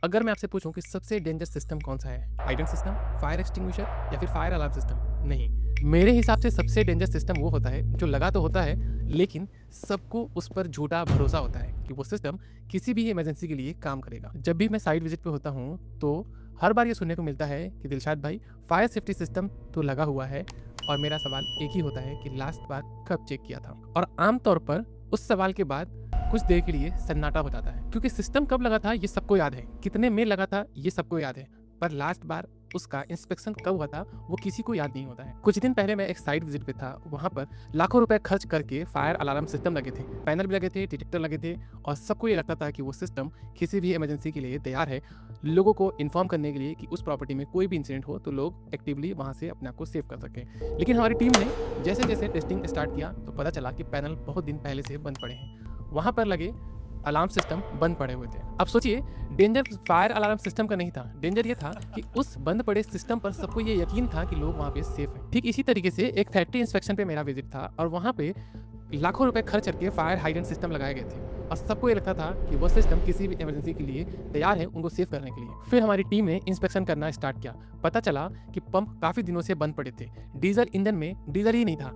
अगर मैं आपसे पूछूं कि सबसे डेंजर सिस्टम कौन सा है, हाइडेंट सिस्टम, फायर एक्सटिंग्विशर या फिर फायर अलार्म सिस्टम? नहीं, मेरे हिसाब से सबसे डेंजर सिस्टम वो होता है जो लगा तो होता है लेकिन सबको उस पर झूठा भरोसा होता है कि वो सिस्टम किसी भी इमरजेंसी के लिए काम करेगा। जब भी मैं साइट विजिट पे होता हूँ तो हर बार ये सुनने को मिलता है कि दिलशाद भाई, फायर सेफ्टी सिस्टम तो लगा हुआ है, और मेरा सवाल एक ही होता है कि लास्ट बार कब चेक किया था। और आमतौर पर उस सवाल के बाद कुछ देर के लिए सन्नाटा हो जाता है, क्योंकि सिस्टम कब लगा था ये सबको याद है, कितने में लगा था ये सबको याद है, पर लास्ट बार उसका इंस्पेक्शन कब हुआ था वो किसी को याद नहीं होता है। कुछ दिन पहले मैं एक साइट विजिट पे था, वहाँ पर लाखों रुपए खर्च करके फायर अलार्म सिस्टम लगे थे, पैनल भी लगे थे, डिटेक्टर लगे थे, और सबको ये लगता था कि वो सिस्टम किसी भी इमरजेंसी के लिए तैयार है, लोगों को इन्फॉर्म करने के लिए कि उस प्रॉपर्टी में कोई भी इंसिडेंट हो तो लोग एक्टिवली वहाँ से अपने आप को सेव कर सकें। लेकिन हमारी टीम ने जैसे जैसे टेस्टिंग स्टार्ट किया तो पता चला कि पैनल बहुत दिन पहले से बंद पड़े हैं, वहाँ पर लगे अलार्म सिस्टम बंद पड़े हुए थे। अब सोचिए, डेंजर फायर अलार्म सिस्टम का नहीं था, डेंजर ये था कि उस बंद पड़े सिस्टम पर सबको ये यकीन था कि लोग वहाँ पे सेफ हैं। ठीक इसी तरीके से एक फैक्ट्री इंस्पेक्शन पे मेरा विजिट था, और वहाँ पे लाखों रुपए खर्च करके फायर हाइडेंट सिस्टम लगाए गए थे, और सबको ये लगता था कि वो सिस्टम किसी भी इमरजेंसी के लिए तैयार है उनको सेव करने के लिए। फिर हमारी टीम ने इंस्पेक्शन करना स्टार्ट किया, पता चला कि पंप काफ़ी दिनों से बंद पड़े थे, डीजल इंजन में डीजल ही नहीं था,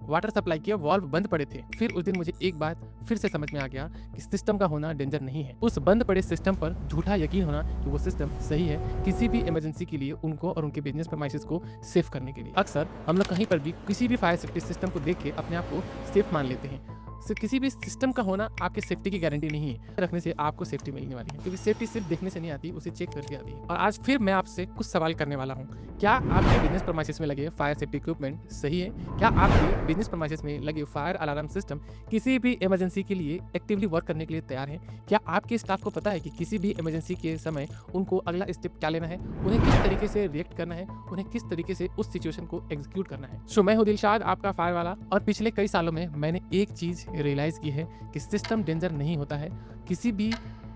वाटर सप्लाई के वाल्व बंद पड़े थे। फिर उस दिन मुझे एक बात फिर से समझ में आ गया कि सिस्टम का होना डेंजर नहीं है, उस बंद पड़े सिस्टम पर झूठा यकीन होना कि वो सिस्टम सही है किसी भी इमरजेंसी के लिए उनको और उनके बिजनेस प्रमाइसेस को सेफ करने के लिए। अक्सर हम लोग कहीं पर भी किसी भी फायर सेफ्टी सिस्टम को देख के अपने आप को सेफ मान लेते हैं। किसी भी सिस्टम का होना आपके सेफ्टी की गारंटी नहीं है, रखने से आपको सेफ्टी मिलने वाली है, क्योंकि सेफ्टी सिर्फ देखने से नहीं आती, उसे चेक करके आती है। और आज फिर मैं आपसे कुछ सवाल करने वाला हूँ, क्या आपके बिजनेस प्रमाइसेस में लगे फायर सेफ्टी इक्विपमेंट सही है? क्या आपके बिजनेस प्रमाइसेस में लगे फायर अलार्म सिस्टम किसी भी इमरजेंसी के लिए एक्टिवली वर्क करने के लिए तैयार है? क्या आपके स्टाफ को पता है कि किसी भी इमरजेंसी के समय उनको अगला स्टेप क्या लेना है, उन्हें किस तरीके से रिएक्ट करना है, उन्हें किस तरीके से उस सिचुएशन को एग्जीक्यूट करना है? सो मैं हूँ दिलशाद, आपका फायर वाला, और पिछले कई सालों में मैंने एक चीज रियलाइज की है कि सिस्टम डेंजर नहीं होता है, किसी भी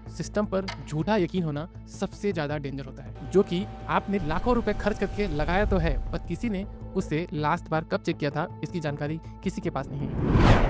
सिस्टम पर झूठा यकीन होना सबसे ज्यादा डेंजर होता है, जो कि आपने लाखों रुपए खर्च करके लगाया तो है, पर किसी ने उसे लास्ट बार कब चेक किया था इसकी जानकारी किसी के पास नहीं है।